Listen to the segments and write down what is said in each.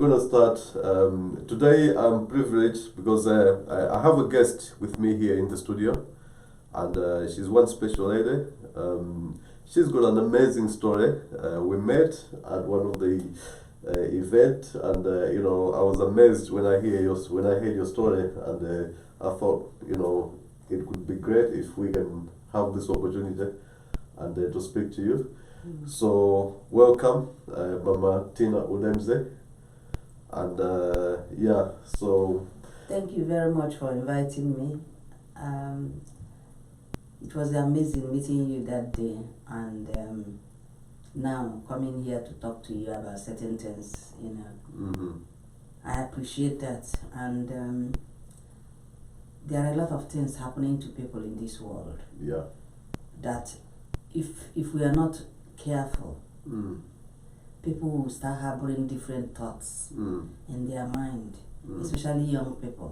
we're going to start. Today I'm privileged because I have a guest with me here in the studio, and she's one special lady. She's got an amazing story. We met at one of the event, and I was amazed when I heard your story, and I thought it would be great if we can have this opportunity and to speak to you. So welcome, Mama Tina Udemz, and so thank you very much for inviting me. It was amazing meeting you that day, and now coming here to talk to you about certain things. I appreciate that, and there are a lot of things happening to people in this world. Yeah. That if we are not careful, people will start harboring different thoughts in their mind, especially young people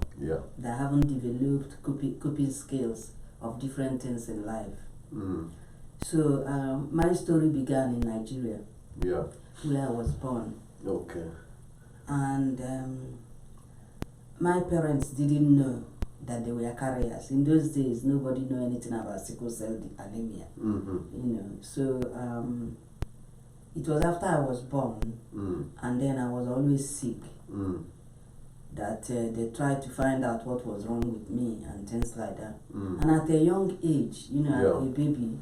that haven't developed coping skills of different things in life. So my story began in Nigeria, where I was born. Okay. And my parents didn't know that they were carriers. In those days, nobody knew anything about sickle cell anemia. So it was after I was born, and then I was always sick, that they tried to find out what was wrong with me and things like that. And at a young age, as a baby,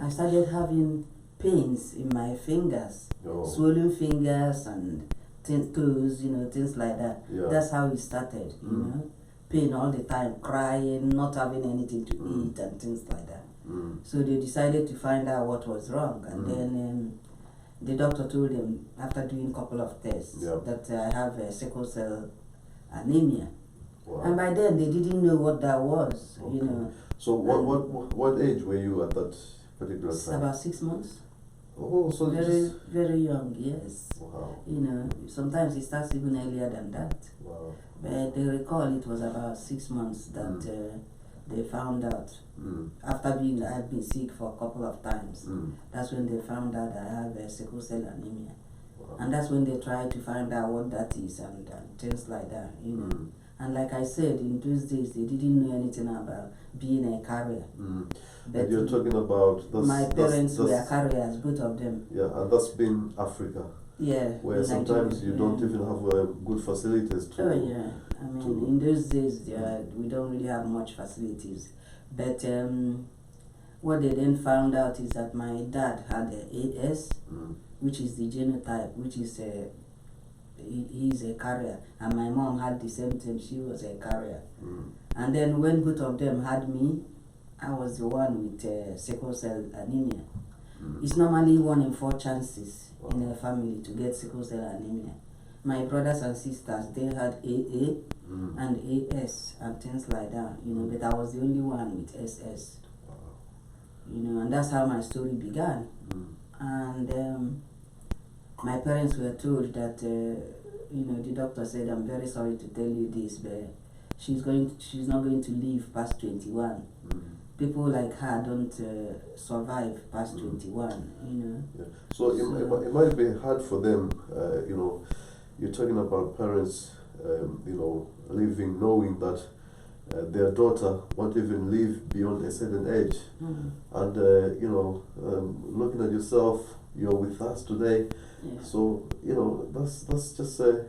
I started having pains in my fingers, swollen fingers and toes, things like that. That's how it started, pain all the time, crying, not having anything to eat and things like that. So they decided to find out what was wrong, and then the doctor told them, after doing a couple of tests, that I have a sickle cell anemia. Wow. And by then they didn't know what that was. So what age were you at that particular time? About 6 months. Oh, so very young, yes. Wow. Sometimes it starts even earlier than that. Wow. But they recall it was about 6 months that they found out. After I've been sick for a couple of times. That's when they found out I have a sickle cell anemia. Wow. And that's when they tried to find out what that is and things like that, And like I said, in those days, they didn't know anything about being a carrier. But and you're talking about... my parents were carriers, both of them. Yeah, and that's been Africa. Yeah. Where sometimes you don't even have good facilities to... Oh, yeah. I mean, in those days, we don't really have much facilities. But what they then found out is that my dad had a AS, which is the genotype, which is he's a carrier, and my mom had the same thing, she was a carrier. And then when both of them had me, I was the one with sickle cell anemia. It's normally 1 in 4 chances in a family to get sickle cell anemia. My brothers and sisters, they had AA and AS and things like that, but I was the only one with SS. And that's how my story began. And my parents were told that, the doctor said, I'm very sorry to tell you this, but she's not going to live past 21. People like her don't survive past 21, Yeah. So it might be hard for them, you're talking about parents, living, knowing that their daughter won't even live beyond a certain age. And, looking at yourself, you're with us today. Yeah. So, that's just, a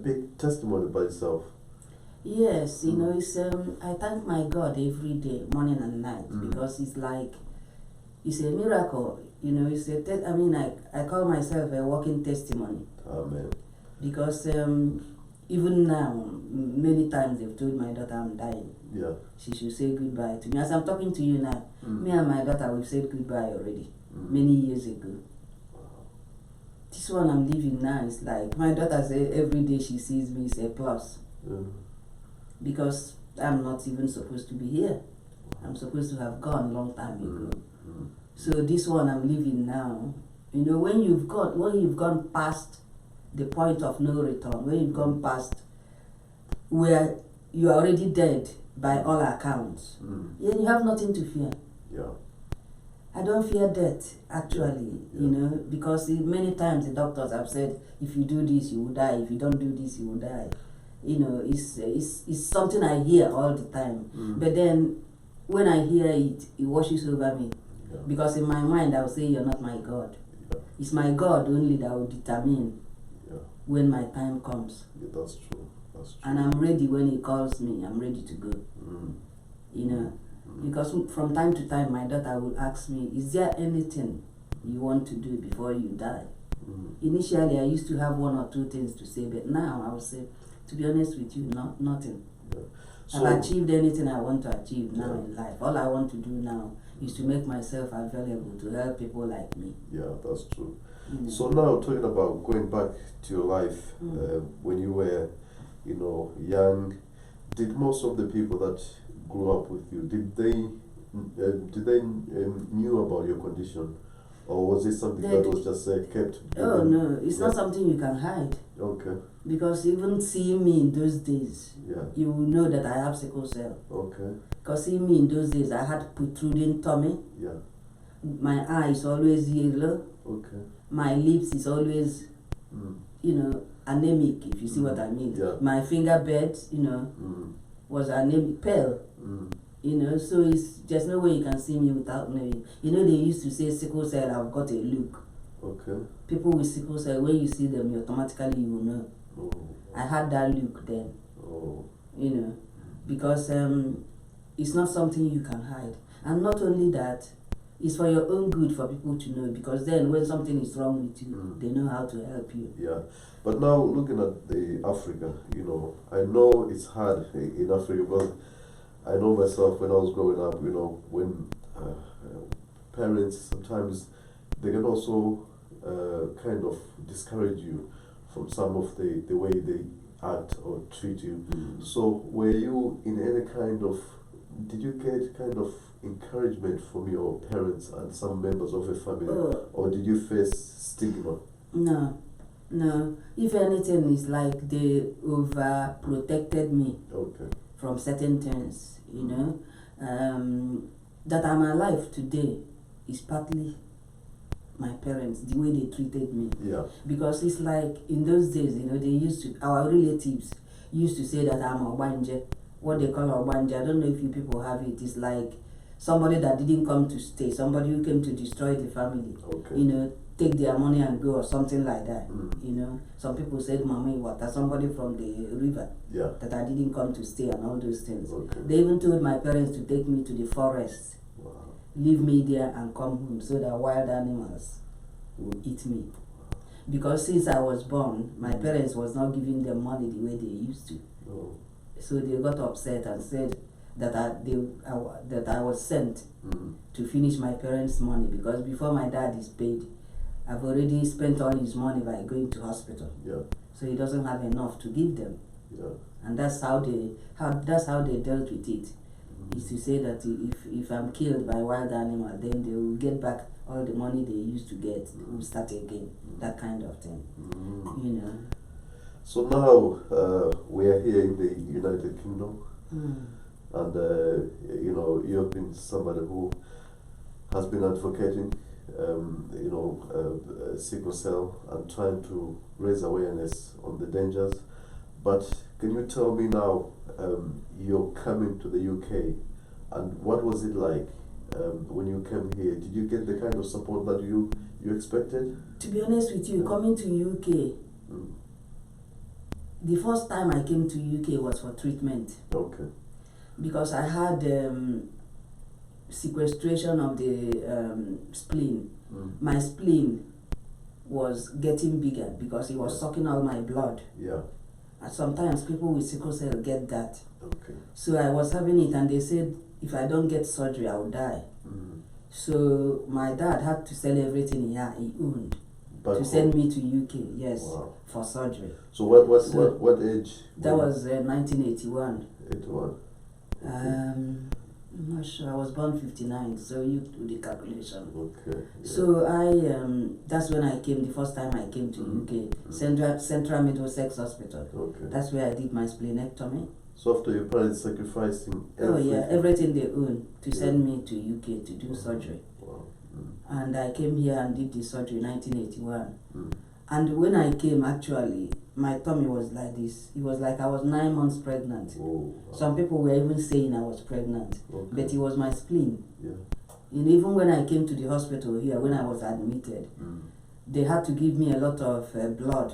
big testimony by itself. Yes, it's I thank my God every day, morning and night, because it's a miracle. I call myself a walking testimony. Amen. Because even now, many times they've told my daughter I'm dying. Yeah. She should say goodbye to me. As I'm talking to you now, me and my daughter, we've said goodbye already, many years ago. This one I'm living now is like, my daughter says every day she sees me is a plus. Because I'm not even supposed to be here. I'm supposed to have gone long time ago. So this one I'm living now, when you've gone past the point of no return, when you've gone past where you're already dead by all accounts, you have nothing to fear. Yeah. I don't fear death, actually, Yeah. you know, because many times the doctors have said, if you do this, you will die. If you don't do this, you will die. You know, it's something I hear all the time. But then when I hear it, it washes over me. Yeah. Because in my mind, I will say, you're not my God. Yeah. It's my God only that will determine when my time comes. Yeah, that's true. That's true. And I'm ready when he calls me. I'm ready to go. You know, because from time to time, my daughter will ask me, is there anything you want to do before you die? Initially, I used to have one or two things to say, but now I will say, to be honest with you, nothing. Yeah. So, I've achieved anything I want to achieve now in life. All I want to do now is to make myself available to help people like me. Yeah, that's true. Mm. So now talking about going back to your life, when you were, young, did most of the people that grew up with you, did they knew about your condition, or was it something that was just kept? Oh no, it's not something you can hide. Okay. Because even seeing me in those days, you will know that I have sickle cell. Okay. Because seeing me in those days, I had protruding tummy. Yeah. My eye is always yellow. Okay. My lips is always, anemic, if you see what I mean. Yeah. My finger bed, was anemic, pale. So there's no way you can see me without knowing. They used to say sickle cell, I've got a look. Okay. People with sickle cell, when you see them, automatically you will know. Oh. I had that look then. Oh. Because it's not something you can hide. And not only that, it's for your own good for people to know, because then when something is wrong with you, they know how to help you. Yeah. But now looking at the Africa, I know it's hard in Africa, because I know myself when I was growing up, when parents sometimes they can also kind of discourage you from some of the way they act or treat you. So were you in any did you get kind of encouragement from your parents and some members of your family, or did you face stigma? No. If anything, it's like they overprotected me from certain things, that I'm alive today is partly my parents, the way they treated me. Yeah. Because it's like in those days, our relatives used to say that I'm a Obanje. What they call Obanje, I don't know if you people have it. It's like somebody that didn't come to stay, somebody who came to destroy the family. Okay. Take their money and go, or something like that. Some people said Mama Iwata, somebody from the river, that I didn't come to stay, and all those things. Okay. They even told my parents to take me to the forest. Wow. Leave me there and come home so that wild animals will eat me. Because since I was born, my parents was not giving them money the way they used to. Oh. So they got upset and said that I was sent to finish my parents' money, because before my dad is paid, I've already spent all his money by going to hospital. Yeah. So he doesn't have enough to give them. Yeah. And that's how they dealt with it. Is to say that if I'm killed by wild animal, then they will get back all the money they used to get. They will start again. That kind of thing. So now we are here in the United Kingdom, and you've been somebody who has been advocating, sickle cell and trying to raise awareness on the dangers. But can you tell me now, you're coming to the UK, and what was it like when you came here? Did you get the kind of support that you expected? To be honest with you, coming to UK, the first time I came to UK was for treatment. Okay. Because I had sequestration of the spleen. My spleen was getting bigger because it was sucking all my blood. Yeah. And sometimes people with sickle cell get that. Okay. So I was having it, and they said if I don't get surgery, I will die. So my dad had to sell everything he owned to send me to UK. Yes, for surgery. So what age? That was 1981. 81. I'm not sure. I was born 59, so you do the calculation. Okay. Yeah. So that's when I came. The first time I came to UK, Central Middlesex Hospital. Okay. That's where I did my splenectomy. So after your parents sacrificing everything, everything they own to send me to UK to do surgery. Wow. and I came here and did the surgery in 1981. Mm. And when I came, actually, my tummy was like this. It was like I was 9 months pregnant. Oh, wow. Some people were even saying I was pregnant, Okay. but it was my spleen. Yeah. And even when I came to the hospital here, when I was admitted, they had to give me a lot of blood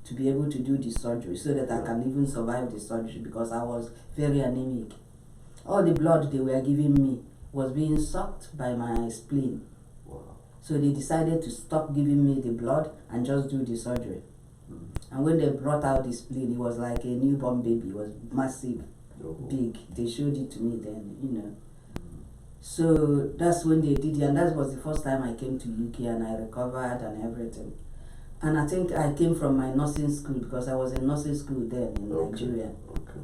to be able to do the surgery so that I can even survive the surgery, because I was very anemic. All the blood they were giving me was being sucked by my spleen. Wow. So they decided to stop giving me the blood and just do the surgery. And when they brought out the spleen, it was like a newborn baby. It was massive, big. They showed it to me then, you know. So that's when they did it, and that was the first time I came to UK, and I recovered and everything. And I think I came from my nursing school, because I was in nursing school then in Nigeria. Okay.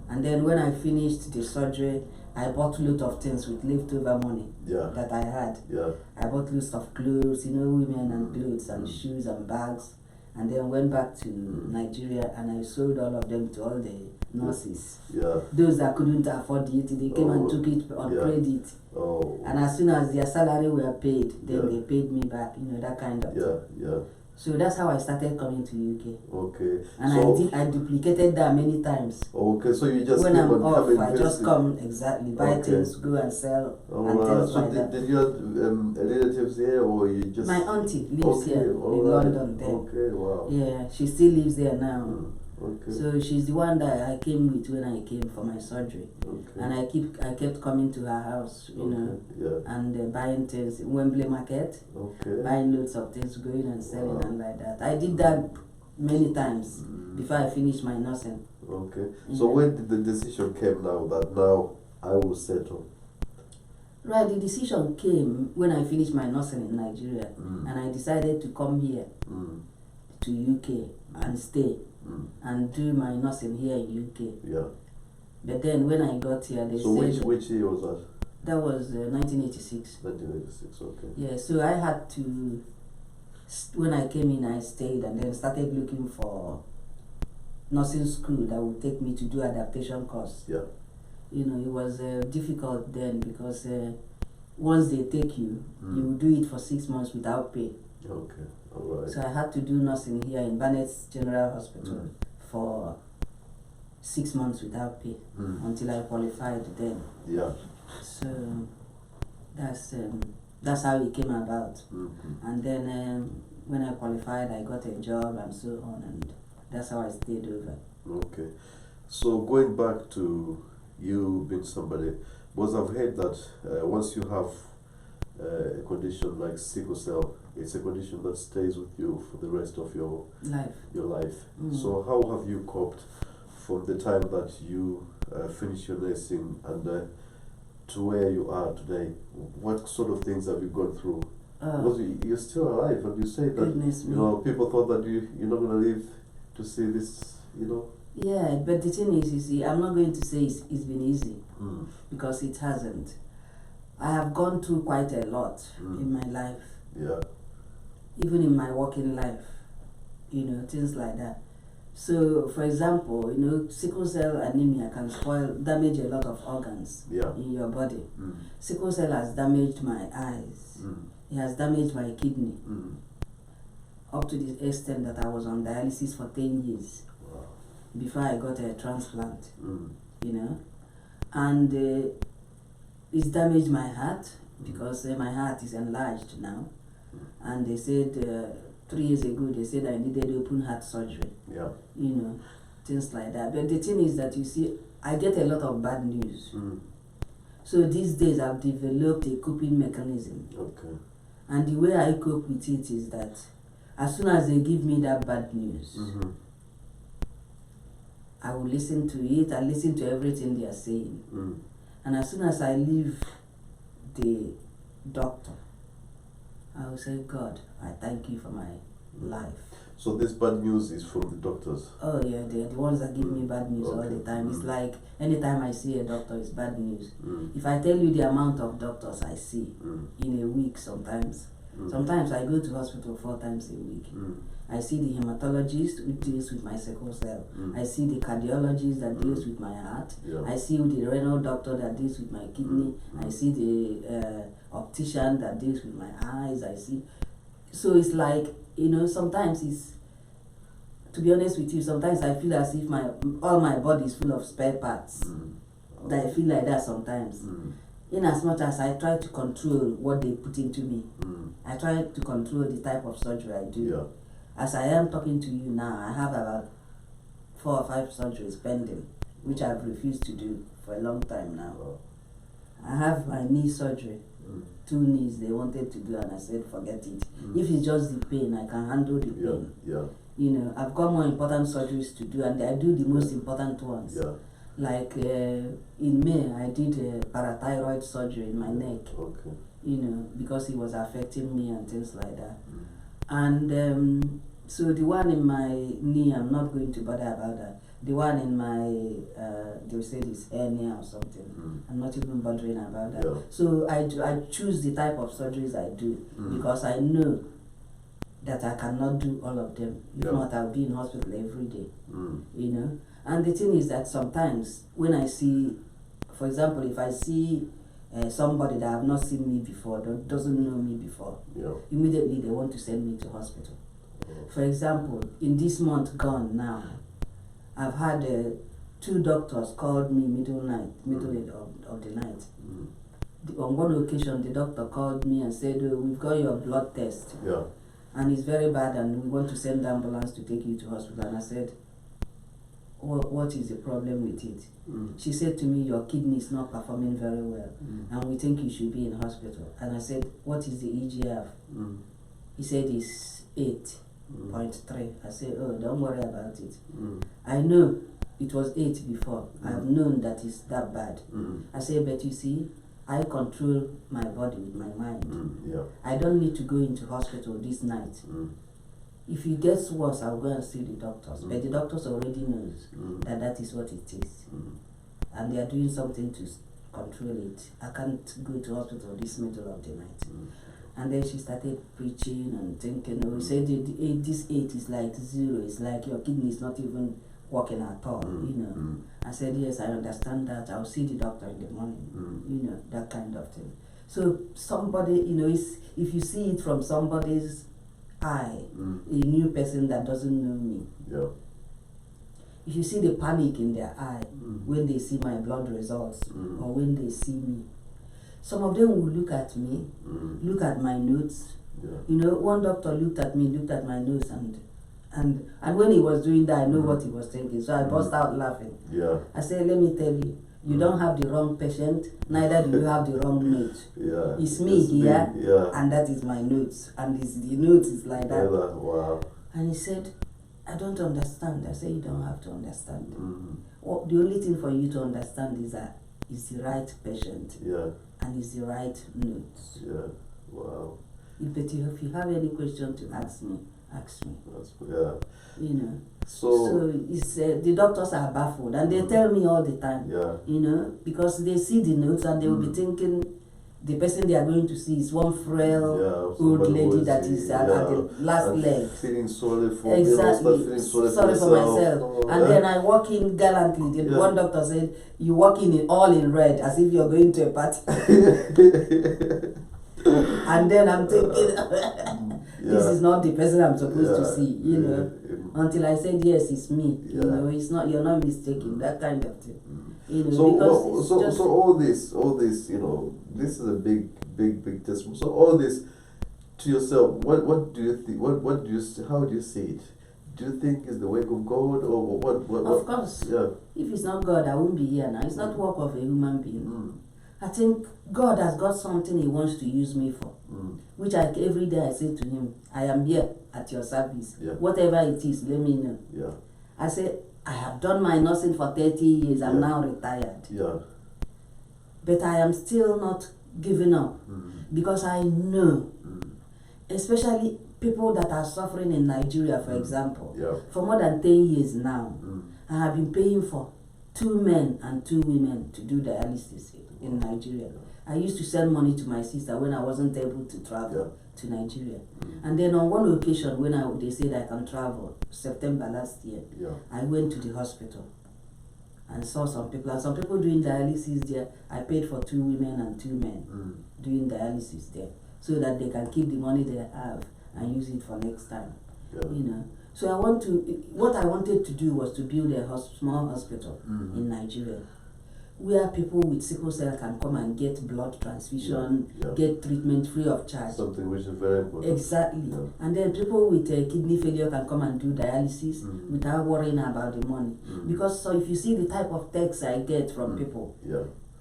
And then when I finished the surgery, I bought loads of things with leftover money that I had. Yeah. I bought loads of clothes, you know, women and clothes and shoes and bags. And then went back to Nigeria, and I sold all of them to all the nurses. Yeah. Those that couldn't afford it, they came and took it on credit. Oh. And as soon as their salary were paid, then they paid me back, you know, that kind of thing. Yeah. So that's how I started coming to UK. Okay. And so, I duplicated that many times. Okay, so you just when keep I'm on off, coming I just visit. come buy things, go and sell, and things So like that. did you have relatives here, or you just? My auntie lives here in London. Then. Okay, wow. Yeah, she still lives there now. Okay. So she's the one that I came with when I came for my surgery. Okay. And I kept coming to her house, you know, and buying things in Wembley Market. Okay. Buying loads of things, going and selling and like that. I did that many times before I finished my nursing. Okay. So when did the decision came now that now I will settle? Right, the decision came when I finished my nursing in Nigeria, and I decided to come here to UK and stay and do my nursing here in UK. Yeah. But then when I got here, they so said... which year was that? That was 1986. 1986, okay. Yeah, so I had to... When I came in, I stayed and then started looking for nursing school that would take me to do adaptation course. Yeah. You know, it was difficult then, because once they take you, you will do it for 6 months without pay. Okay, all right. So I had to do nursing here in Barnett's General Hospital for 6 months without pay until I qualified then. Yeah. So that's how it came about. And then when I qualified, I got a job and so on, and that's how I stayed over. Okay. So going back to you being somebody, because I've heard that once you have a condition like sickle cell, it's a condition that stays with you for the rest of your life. So how have you coped from the time that you finished your nursing and to where you are today? What sort of things have you gone through? Because you're still alive, and you say that you know people thought that you're not going to live to see this, you know. Yeah, but the thing is, you see, I'm not going to say it's been easy, because it hasn't. I have gone through quite a lot in my life. Yeah. Even in my working life, you know, things like that. So, for example, you know, sickle cell anemia can damage a lot of organs in your body. Sickle cell has damaged my eyes. It has damaged my kidney. Up to the extent that I was on dialysis for 10 years before I got a transplant, you know. And it's damaged my heart, because my heart is enlarged now. And they said 3 years ago, they said I needed open heart surgery. Yeah. You know, things like that. But the thing is that, you see, I get a lot of bad news. So these days I've developed a coping mechanism. Okay. And the way I cope with it is that as soon as they give me that bad news, I will listen to it. I listen to everything they are saying. And as soon as I leave the doctor, I will say, God, I thank you for my life. So this bad news is from the doctors? Oh yeah, they're the ones that give me bad news all the time. It's like anytime I see a doctor, it's bad news. If I tell you the amount of doctors I see in a week sometimes, Sometimes I go to hospital 4 times a week. I see the hematologist who deals with my sickle cell. I see the cardiologist that deals with my heart. I see the renal doctor that deals with my kidney. I see the optician that deals with my eyes. I see. So it's like, sometimes it's, to be honest with you, sometimes I feel as if all my body is full of spare parts. That I feel like that sometimes. In as much as I try to control what they put into me, I try to control the type of surgery I do. Yeah. As I am talking to you now, I have about 4 or 5 surgeries pending, which I've refused to do for a long time now. I have my knee surgery, 2 knees they wanted to do, and I said forget it. If it's just the pain, I can handle the pain. I've got more important surgeries to do, and I do the most important ones. Like in May, I did a parathyroid surgery in my neck. Because it was affecting me and things like that. And so the one in my knee, I'm not going to bother about that. The one in my, they say it's hernia or something. I'm not even bothering about that. So I choose the type of surgeries I do because I know that I cannot do all of them. If not, I'll be in hospital every day. And the thing is that sometimes when I see, for example, if I see somebody that have not seen me before, that doesn't know me before, immediately they want to send me to hospital. For example, in this month gone now, I've had 2 doctors called me middle of the night. On one occasion, the doctor called me and said, we've got your blood test. And it's very bad and we want to send the ambulance to take you to hospital. And I said, what is the problem with it? She said to me, your kidney is not performing very well and we think you should be in hospital. And I said, what is the EGF? He said it's 8.3. I said, oh, don't worry about it. I know it was 8 before. I've known that it's that bad. I said, but you see, I control my body with my mind. I don't need to go into hospital this night. If it gets worse, I'll go and see the doctors. But the doctors already knows that is what it is. And they are doing something to control it. I can't go to hospital this middle of the night. And then she started preaching and thinking, he said, this 8 is like 0. It's like your kidney is not even working at all, I said, yes, I understand that. I'll see the doctor in the morning, that kind of thing. So somebody, if you see it from somebody's eye, a new person that doesn't know me, if you see the panic in their eye when they see my blood results or when they see me, some of them will look at me, look at my notes. One doctor looked at my notes and when he was doing that, I know what he was thinking. So I burst out laughing. I said, let me tell you, you don't have the wrong patient, neither do you have the wrong note. It's me here, and that is my notes. And the notes is like that. Wow. And he said, I don't understand. I said, you don't have to understand. Well, the only thing for you to understand is that it's the right patient. And it's the right notes. Wow. But if you have any question to ask me, ask me. So it's the doctors are baffled and they tell me all the time. Because they see the notes and they will be thinking the person they are going to see is one frail old lady that is at the last leg. Feeling sorry for feeling sorry for myself. And then I walk in gallantly. The one doctor said, you walk in all in red as if you're going to a party. And then I'm thinking, this is not the person I'm supposed to see, until I said, yes, it's me. It's not, you're not mistaken, that kind of thing. So all this, this is a big testimony. So all this, to yourself, what do you think? What do you? How do you see it? Do you think it's the work of God or what? Of course. If it's not God, I won't be here now. It's not work of a human being. I think God has got something He wants to use me for, which every day I say to Him, I am here at your service. Whatever it is, let me know. I say, I have done my nursing for 30 years. I'm now retired. But I am still not giving up because I know, especially people that are suffering in Nigeria, for example, for more than 10 years now, I have been paying for 2 men and 2 women to do dialysis in Nigeria. I used to send money to my sister when I wasn't able to travel to Nigeria. And then on one occasion when they said I can travel, September last year, I went to the hospital and saw some people. And some people doing dialysis there. I paid for 2 women and 2 men doing dialysis there, so that they can keep the money they have and use it for next time. You know. So what I wanted to do was to build a small hospital in Nigeria, where people with sickle cell can come and get blood transfusion, get treatment free of charge. Something which is very important. Exactly. And then people with kidney failure can come and do dialysis without worrying about the money. Because so if you see the type of texts I get from people,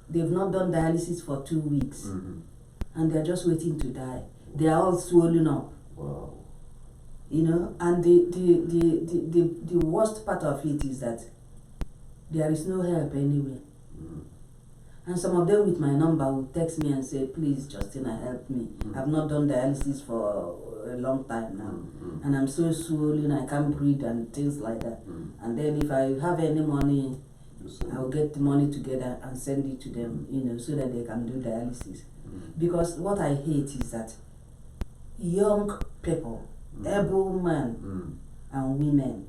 they've not done dialysis for 2 weeks, and they're just waiting to die. They are all swollen up. Wow. You know, and the worst part of it is that there is no help anywhere. And some of them with my number will text me and say, please, Justina, help me. I've not done dialysis for a long time now. And I'm so swollen, I can't breathe and things like that. And then if I have any money, I'll get the money together and send it to them, you know, so that they can do dialysis. Because what I hate is that young people, able men and women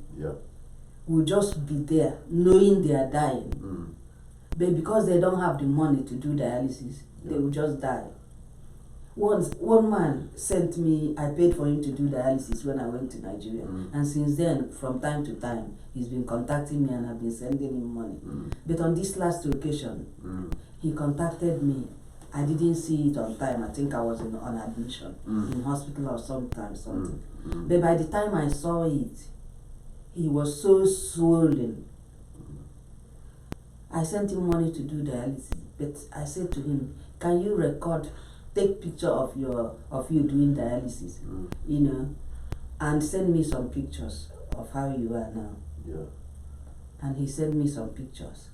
will just be there knowing they are dying. But because they don't have the money to do dialysis, they will just die. Once, one man sent me, I paid for him to do dialysis when I went to Nigeria. And since then, from time to time, he's been contacting me and I've been sending him money. But on this last occasion, he contacted me. I didn't see it on time. I think I was on admission in hospital or something. But by the time I saw it, he was so swollen. I sent him money to do dialysis, but I said to him, can you take picture of you doing dialysis, you know, and send me some pictures of how you are now. And he sent me some pictures.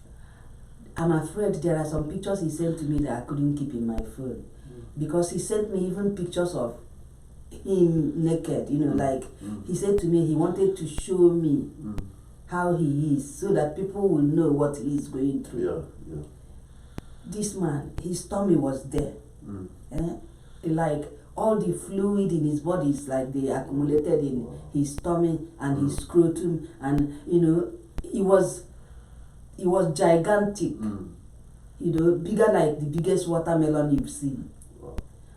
I'm afraid there are some pictures he sent to me that I couldn't keep in my phone, because he sent me even pictures of him naked, you know, like he said to me he wanted to show me how he is, so that people will know what he is going through. This man, his tummy was there. Like all the fluid in his body is like they accumulated in his tummy and his scrotum, and you know, he was gigantic, you know, bigger like the biggest watermelon you've seen.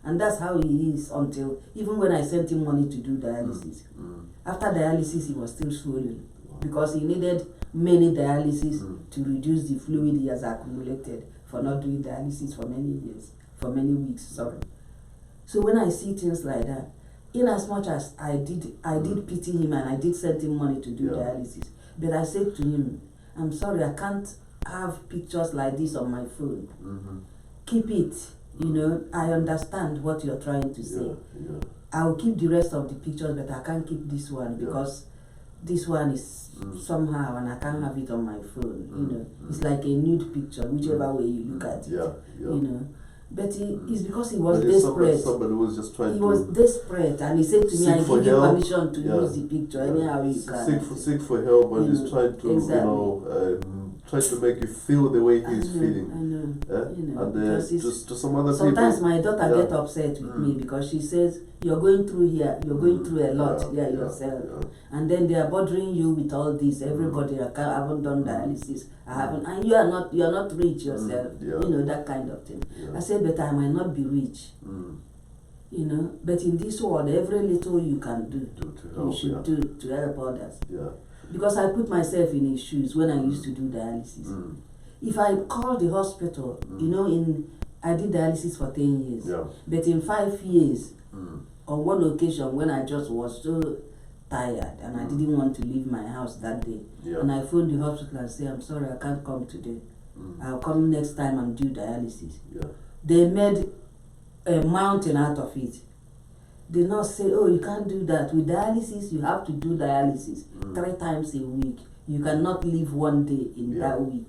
And that's how he is until, even when I sent him money to do dialysis. After dialysis, he was still swollen, because he needed many dialysis to reduce the fluid he has accumulated for not doing dialysis for many weeks, sorry. So when I see things like that, in as much as I did pity him and I did send him money to do dialysis, but I said to him, I'm sorry, I can't have pictures like this on my phone. Keep it, you know, I understand what you're trying to say. I'll keep the rest of the pictures, but I can't keep this one because this one is somehow, and I can't have it on my phone, you know. It's like a nude picture, whichever way you look at it, you know. But it's because he was desperate. Somebody was just trying he was desperate, and he said to me, I give you permission to use the picture anyhow you can. Seek for help, and he's trying to, you know, try to make you feel the way he's feeling. I know. You know, and to some other sometimes people. My daughter gets upset with me because she says, you're going through here, you're going through a lot here yourself. And then they are bothering you with all this. Everybody, I haven't done dialysis, I haven't, and you are not rich yourself. You know, that kind of thing. I said, but I might not be rich. You know, but in this world, every little you can do to help, you should do to help others. Because I put myself in his shoes when I used to do dialysis. If I call the hospital, you know, I did dialysis for 10 years. But in 5 years, on one occasion when I just was so tired and I didn't want to leave my house that day, and I phoned the hospital and said, I'm sorry, I can't come today. I'll come next time and do dialysis. They made a mountain out of it. They not say, oh, you can't do that. With dialysis, you have to do dialysis 3 times a week. You cannot leave one day in that week.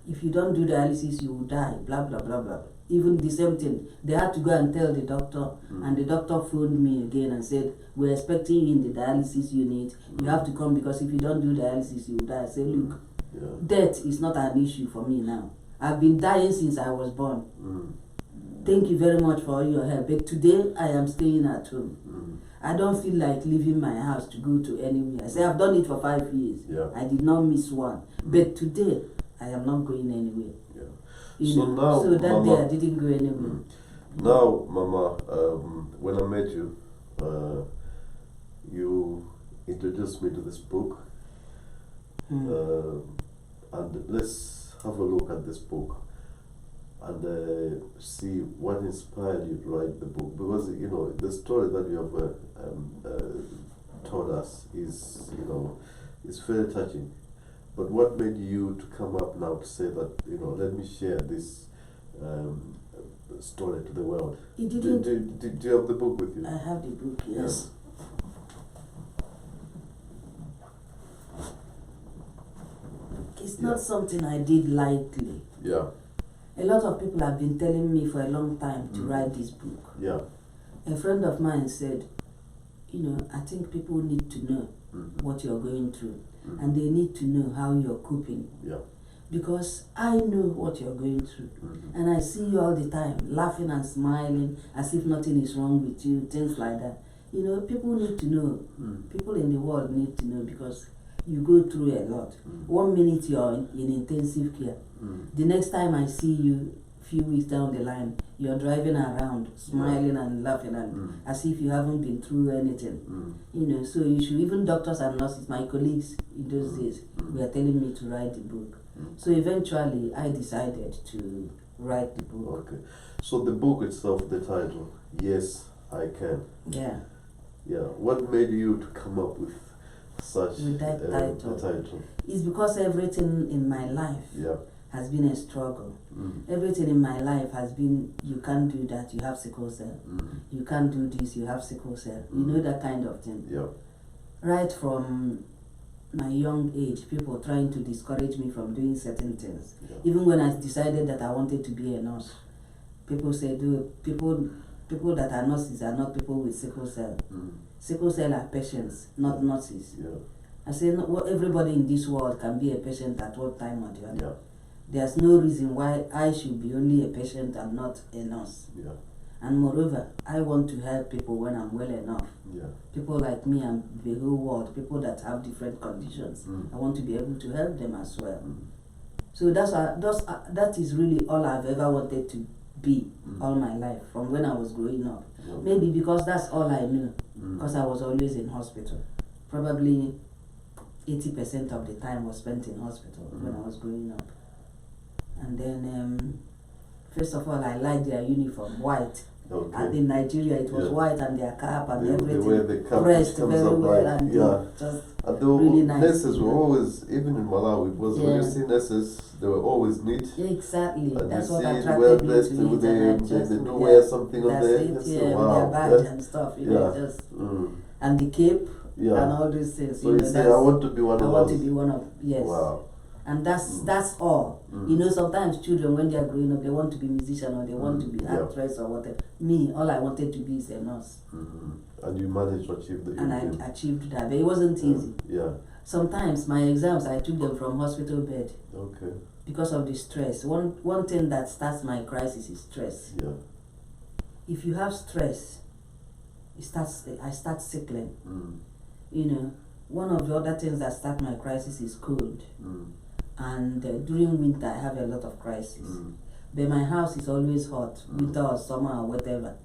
If you don't do dialysis, you will die, blah, blah, blah, blah. Even the same thing. They had to go and tell the doctor, and the doctor phoned me again and said, we're expecting you in the dialysis unit. You have to come, because if you don't do dialysis, you will die. I said, look, Yeah. Death is not an issue for me now. I've been dying since I was born. Thank you very much for all your help. But today I am staying at home. I don't feel like leaving my house to go to anywhere. I say I've done it for 5 years. Yeah. I did not miss one. But today I am not going anywhere. Yeah. So now, so that Mama, day I didn't go anywhere. Now, Mama, when I met you, you introduced me to this book. And let's have a look at this book and see what inspired you to write the book, because you know the story that you have told us is, you know, is very touching. But what made you to come up now to say that, you know, let me share this story to the world? It didn't. Do you have the book with you? I have the book, yes. It's not something I did lightly. Yeah. A lot of people have been telling me for a long time to write this book. Yeah. A friend of mine said, you know, I think people need to know what you're going through, and they need to know how you're coping. Yeah. Because I know what you're going through, and I see you all the time laughing and smiling as if nothing is wrong with you, things like that. You know, people need to know. People in the world need to know, because you go through a lot. 1 minute you're in intensive care. The next time I see you, few weeks down the line, you're driving around, smiling and laughing, and as if you haven't been through anything. You know, so you should, even doctors and nurses, my colleagues in those days, were telling me to write the book. So eventually, I decided to write the book. Okay. So the book itself, the title, Yes, I Can. Yeah. Yeah. What made you to come up with such With that title? It's because everything in my life has been a struggle. Everything in my life has been, you can't do that, you have sickle cell. You can't do this, you have sickle cell. You know, that kind of thing. Yeah. Right from my young age, people trying to discourage me from doing certain things. Yeah. Even when I decided that I wanted to be a nurse, people said, people that are nurses are not people with sickle cell. Sickle cell are patients, not nurses. Yeah. I say, no, well, everybody in this world can be a patient at one time or the other. Yeah. There's no reason why I should be only a patient and not a nurse. Yeah. And moreover, I want to help people when I'm well enough. Yeah. People like me and the whole world, people that have different conditions. I want to be able to help them as well. So that is really all I've ever wanted to be all my life, from when I was growing up. Okay. Maybe because that's all I knew, because I was always in hospital. Probably 80% of the time was spent in hospital when I was growing up. And then, first of all, I liked their uniform, white. Okay. And in Nigeria, it was white, and their cap and everything. The way the cap pressed comes very up, well, like, and just and the really nice. nurses were always, even in Malawi, when you see nurses, they were always neat. Exactly. And That's you what see attracted well me dressed to it. with And they do wear something on there. That's it, Wow. with their badge and stuff, you know, just and the cape and all these things. So you say, I want to be one of those. I want to be one of, yes. Wow. And that's all. You know, sometimes children, when they are growing up, they want to be musician or they want to be actress or whatever. Me, all I wanted to be is a nurse. And you managed to achieve the And I achieved that, but it wasn't easy. Yeah. Sometimes my exams, I took them from hospital bed. Okay. Because of the stress. One thing that starts my crisis is stress. Yeah. If you have stress, I start sickling. You know, one of the other things that start my crisis is cold. And during winter, I have a lot of crisis. But my house is always hot, winter or summer or whatever.